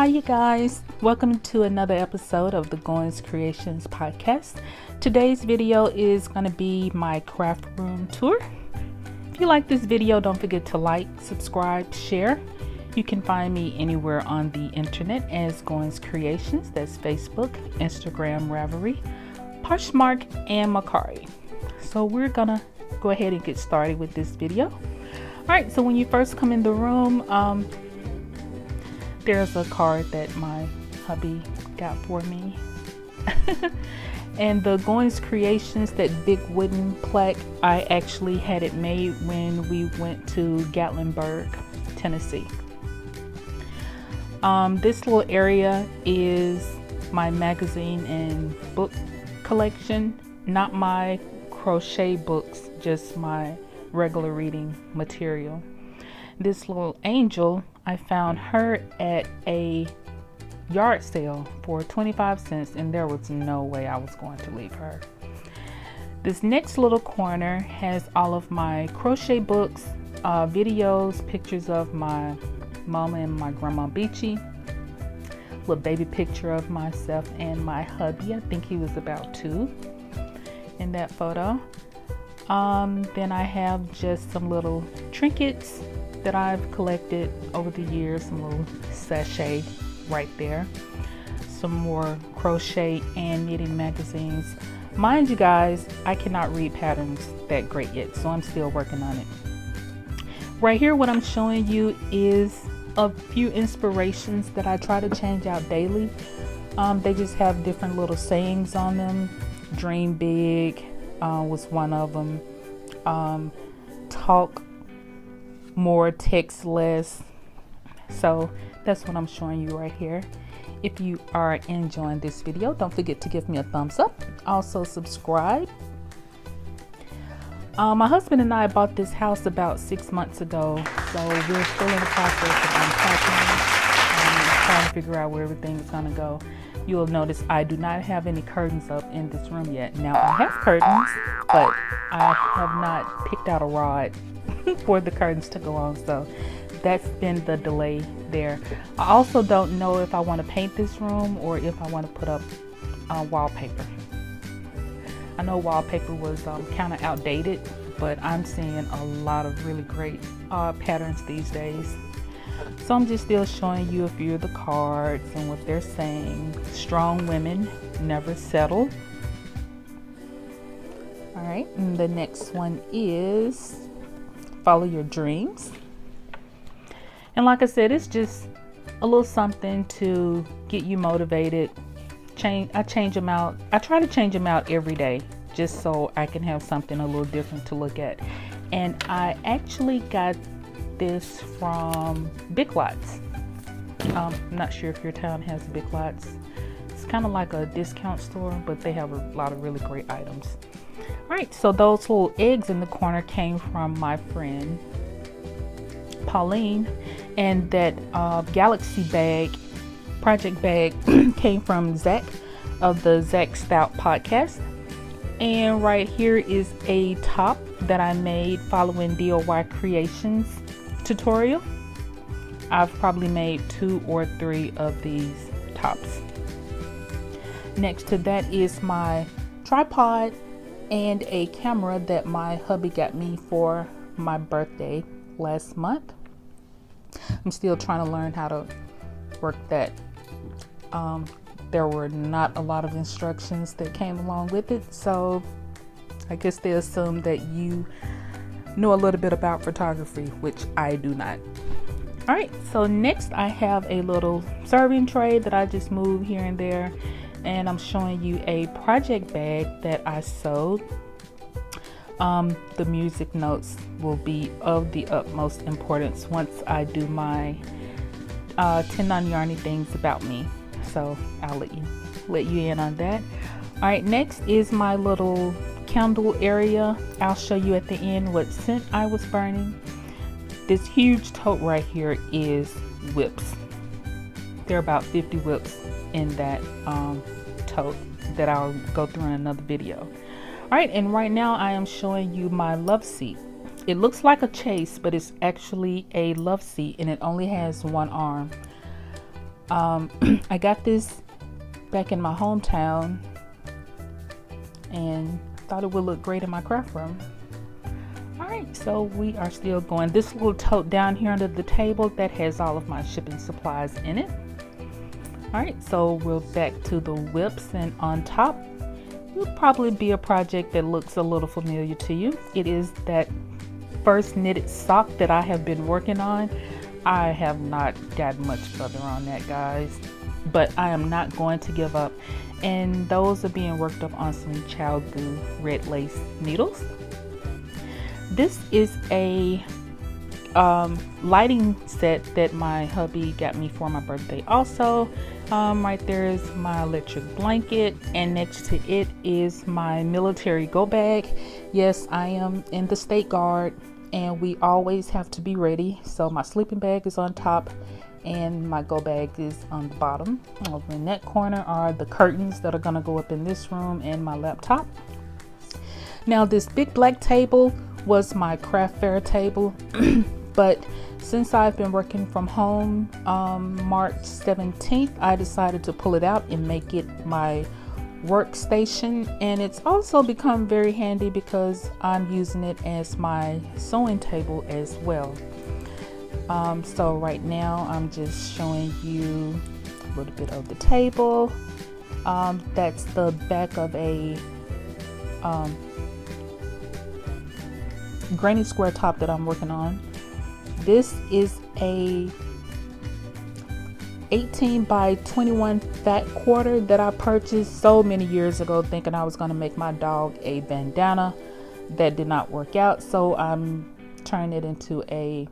Hi you guys, welcome to another episode of the Goins Creations podcast. Today's video is going to be my craft room tour. If you like this video, don't forget to like, subscribe, share. You can find me anywhere on the internet as Goins Creations. That's Facebook, Instagram, Ravelry, Poshmark, and Macari. So we're gonna go ahead and get started with this video. Alright, so when you first come in the room, there's a card that my hubby got for me. And the Goins Creations, that big wooden plaque, I actually had it made when we went to Gatlinburg, Tennessee. This little area is my magazine and book collection, not my crochet books, just my regular reading material. This little angel, I found her at a yard sale for 25 cents, and there was no way I was going to leave her. This next little corner has all of my crochet books, videos, pictures of my mama and my grandma Beachy, little baby picture of myself and my hubby. I think he was about 2 in that photo. Then I have just some little trinkets that I've collected over the years, some little sachet right there, some more crochet and knitting magazines. Mind you guys, I cannot read patterns that great yet, so I'm still working on it. Right here, what I'm showing you is a few inspirations that I try to change out daily. They just have different little sayings on them. Dream big was one of them. Talk more, text less. So that's what I'm showing you right here. If you are enjoying this video, don't forget to give me a thumbs up. Also subscribe. My husband and I bought this house about 6 months ago, so we're still in the process of unpacking, trying to figure out where everything is going to go. You'll notice I do not have any curtains up in this room yet. Now I have curtains, but I have not picked out a rod for the curtains to go on, so that's been the delay there. I also don't know if I want to paint this room or if I want to put up wallpaper. I know wallpaper was kind of outdated, but I'm seeing a lot of really great patterns these days. So I'm just still showing you a few of the cards and what they're saying. Strong women never settle. All right, and the next one is follow your dreams. And like I said, it's just a little something to get you motivated. I change them out. I try to change them out every day just so I can have something a little different to look at. And I actually got this from Big Lots. I'm not sure if your town has Big Lots. It's kind of like a discount store, but they have a lot of really great items. All right, so those little eggs in the corner came from my friend Pauline, and that galaxy bag, project bag, came from Zach of the Stout podcast. And right here is a top that I made following DoyCreations tutorial. I've probably made 2 or 3 of these tops. Next to that is my tripod and a camera that my hubby got me for my birthday last month. I'm still trying to learn how to work that. There were not a lot of instructions that came along with it, so I guess they assumed that you know a little bit about photography, which I do not. All right, so next I have a little serving tray that I just moved here and there, and I'm showing you a project bag that I sewed. The music notes will be of the utmost importance once I do my 10 non-yarny things about me, so I'll let you in on that. All right, next is my little candle area. I'll show you at the end what scent I was burning. This huge tote right here is whips. There are about 50 whips in that tote that I'll go through in another video. All right, and right now I am showing you my love seat. It looks like a chase, but it's actually a love seat, and it only has one arm. I got this back in my hometown and thought it would look great in my craft room. Alright, so we are still going. This little tote down here under the table, that has all of my shipping supplies in it. Alright, so we're back to the whips, and on top will probably be a project that looks a little familiar to you. It is that first knitted sock that I have been working on. I have not gotten much further on that, guys, but I am not going to give up, and those are being worked up on some Child Goo red lace needles. This is a lighting set that my hubby got me for my birthday also. Right there is my electric blanket, and next to it is my military go bag. Yes, I am in the State Guard, and we always have to be ready. So my sleeping bag is on top and my go bag is on the bottom. Over in that corner are the curtains that are going to go up in this room, and my laptop. Now this big black table was my craft fair table, but since I've been working from home, March 17th, I decided to pull it out and make it my workstation, and it's also become very handy because I'm using it as my sewing table as well. So right now I'm just showing you a little bit of the table. That's the back of a granny square top that I'm working on. This is a 18 by 21 fat quarter that I purchased so many years ago, thinking I was going to make my dog a bandana. That did not work out, so I'm turning it into a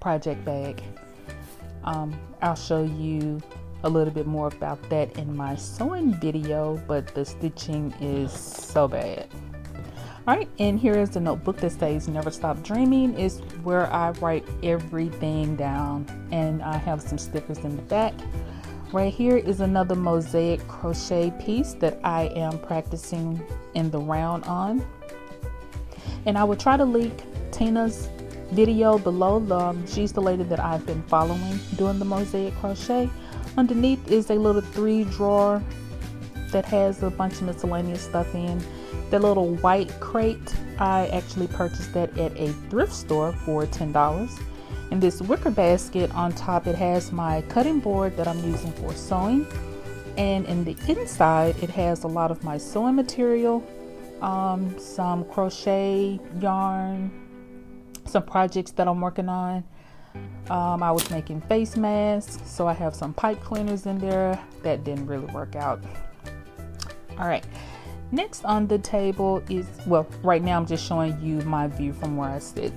project bag. I'll show you a little bit more about that in my sewing video, but the stitching is so bad. Alright, and here is the notebook that says Never Stop Dreaming. Is where I write everything down, and I have some stickers in the back. Right here is another mosaic crochet piece that I am practicing in the round on. And I will try to link Tina's video below. She's the lady that I've been following doing the mosaic crochet. Underneath is a little 3-drawer that has a bunch of miscellaneous stuff in. The little white crate, I actually purchased that at a thrift store for $10. And this wicker basket on top, it has my cutting board that I'm using for sewing. And in the inside, it has a lot of my sewing material, some crochet yarn, some projects that I'm working on. I was making face masks, so I have some pipe cleaners in there. That didn't really work out. All right. Next on the table is, well, right now I'm just showing you my view from where I sit.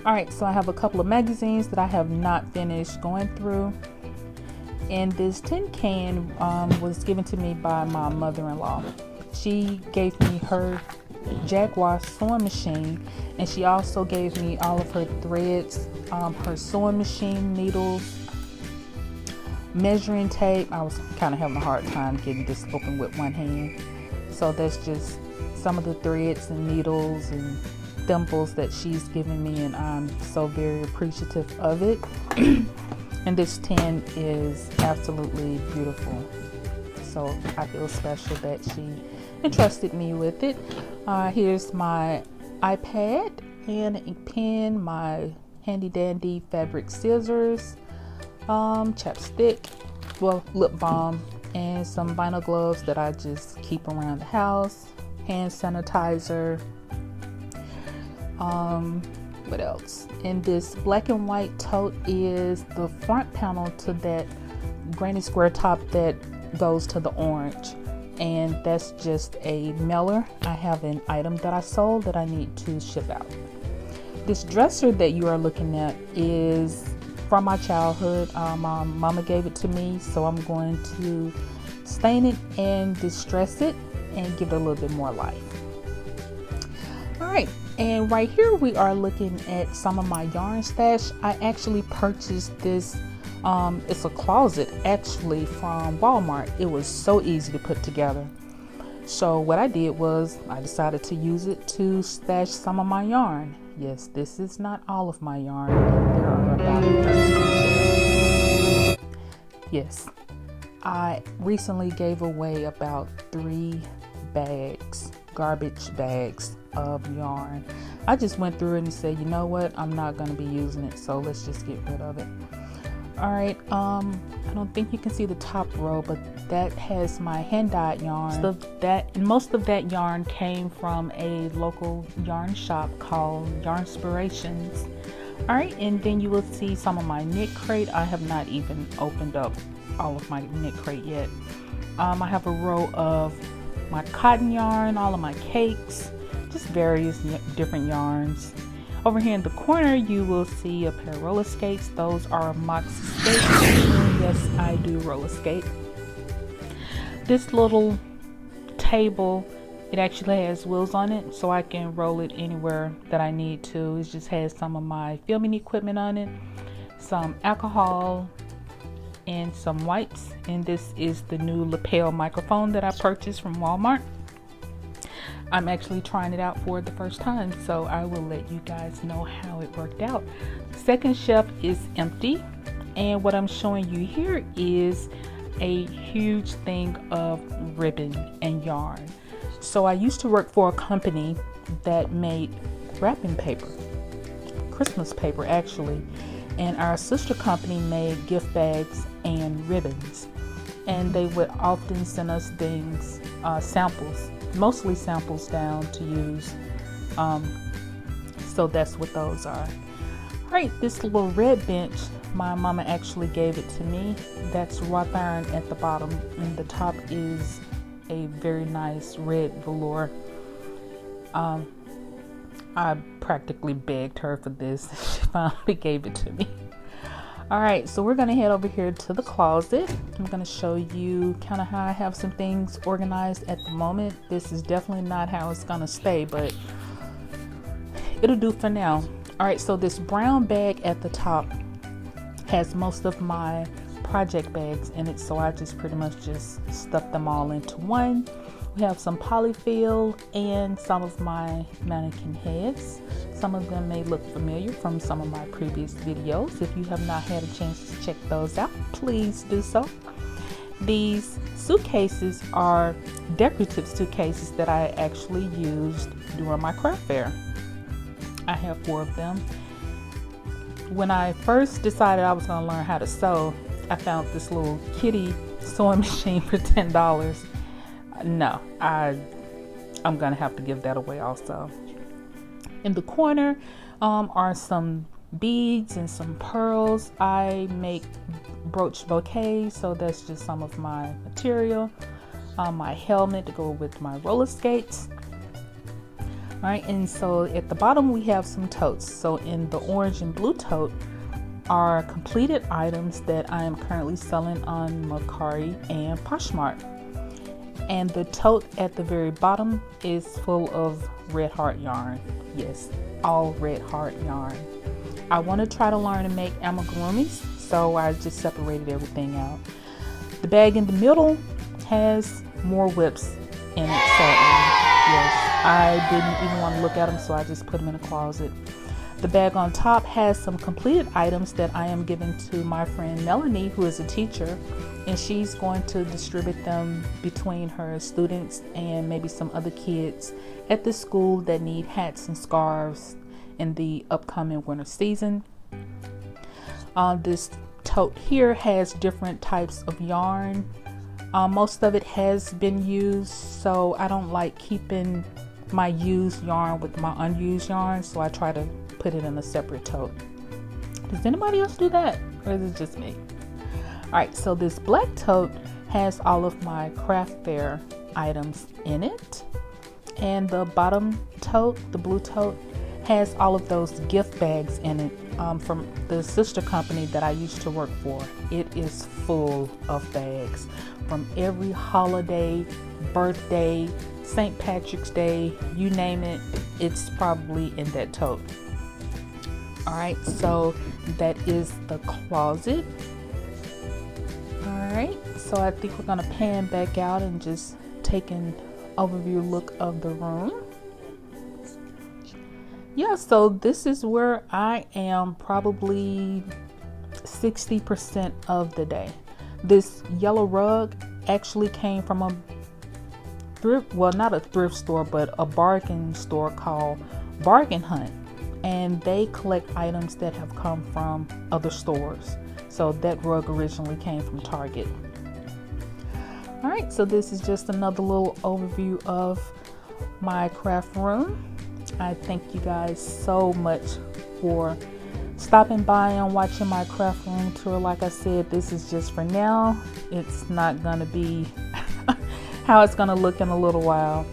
All right, so I have a couple of magazines that I have not finished going through. And this tin can was given to me by my mother-in-law. She gave me her Jaguar sewing machine, and she also gave me all of her threads, her sewing machine needles, measuring tape. I was kind of having a hard time getting this open with one hand. So that's just some of the threads and needles and thimbles that she's given me, and I'm so very appreciative of it. And this tin is absolutely beautiful. So I feel special that she entrusted me with it. Here's my iPad and a pen, my handy dandy fabric scissors, chapstick, well, lip balm, and some vinyl gloves that I just keep around the house, hand sanitizer. What else? And this black and white tote is the front panel to that granny square top that goes to the orange, and that's just a mailer. I have an item that I sold that I need to ship out. This dresser that you are looking at is from my childhood. My mama gave it to me, so I'm going to stain it and distress it and give it a little bit more life. All right, and right here we are looking at some of my yarn stash. I actually purchased this, it's a closet actually from Walmart. It was so easy to put together. So what I did was I decided to use it to stash some of my yarn. Yes, this is not all of my yarn. There are about 13 shells. Yes, I recently gave away about 3 bags, garbage bags of yarn. I just went through it and said, you know what, I'm not going to be using it, so let's just get rid of it. All right, I don't think you can see the top row, but that has my hand-dyed yarn. Most of that yarn came from a local yarn shop called DoyCreations. All right, and then you will see some of my knit crate. I have not even opened up all of my knit crate yet. I have a row of my cotton yarn, all of my cakes, just various different yarns. Over here in the corner, you will see a pair of roller skates. Those are Moxie skates. Yes, I do roller skate. This little table, it actually has wheels on it, so I can roll it anywhere that I need to. It just has some of my filming equipment on it, some alcohol, and some wipes. And this is the new lapel microphone that I purchased from Walmart. I'm actually trying it out for the first time, so I will let you guys know how it worked out. Second shelf is empty, and what I'm showing you here is a huge thing of ribbon and yarn. So I used to work for a company that made wrapping paper, Christmas paper actually, and our sister company made gift bags and ribbons, and they would often send us things, samples, mostly samples down to use, so that's what those are. All right, this little red bench, my mama actually gave it to me. That's wrought iron at the bottom, and the top is a very nice red velour. I practically begged her for this. She finally gave it to me. All right, so we're gonna head over here to the closet. I'm gonna show you kind of how I have some things organized at the moment. This is definitely not how it's gonna stay, but it'll do for now. All right, so this brown bag at the top has most of my project bags in it, so I just pretty much just stuff them all into one. We have some polyfill and some of my mannequin heads. Some of them may look familiar from some of my previous videos. If you have not had a chance to check those out, please do so. These suitcases are decorative suitcases that I actually used during my craft fair. I have 4 of them. When I first decided I was going to learn how to sew, I found this little kitty sewing machine for $10. No, I'm gonna have to give that away also. In the corner are some beads and some pearls. I make brooch bouquets, so that's just some of my material. My helmet to go with my roller skates. All right, and so at the bottom we have some totes. So in the orange and blue tote are completed items that I am currently selling on Mercari and Poshmark. And the tote at the very bottom is full of red heart yarn. Yes, all red heart yarn. I want to try to learn to make amigurumis, so I just separated everything out. The bag in the middle has more whips in it, sadly. Yes, I didn't even want to look at them, so I just put them in a closet. The bag on top has some completed items that I am giving to my friend Melanie, who is a teacher, and she's going to distribute them between her students and maybe some other kids at the school that need hats and scarves in the upcoming winter season. This tote here has different types of yarn. Most of it has been used, so I don't like keeping my used yarn with my unused yarn, so I try to put it in a separate tote. Does anybody else do that, or is it just me? All right, so this black tote has all of my craft fair items in it, and the bottom tote, the blue tote, has all of those gift bags in it from the sister company that I used to work for. It is full of bags from every holiday, birthday, St. Patrick's Day, you name it, it's probably in that tote. All right, so that is the closet. All right, so I think we're gonna pan back out and just take an overview look of the room. Yeah, so this is where I am probably 60% of the day. This yellow rug actually came from a thrift, well, not a thrift store, but a bargain store called Bargain Hunt, and they collect items that have come from other stores. So that rug originally came from Target. All right, so this is just another little overview of my craft room. I thank you guys so much for stopping by and watching my craft room tour. Like I said, this is just for now. It's not gonna be how it's gonna look in a little while.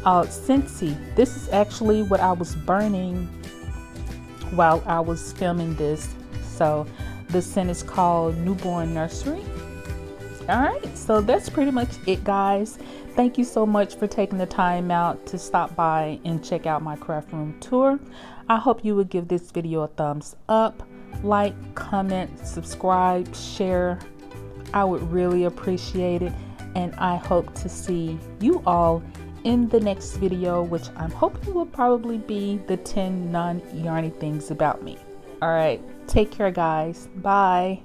Scentsy, this is actually what I was burning while I was filming this. So the scent is called Newborn Nursery. All right, so that's pretty much it, guys. Thank you so much for taking the time out to stop by and check out my craft room tour. I hope you would give this video a thumbs up, like, comment, subscribe, share. I would really appreciate it, and I hope to see you all in the next video, which I'm hoping will probably be the 10 non-yarny things about me. All right, take care, guys. Bye.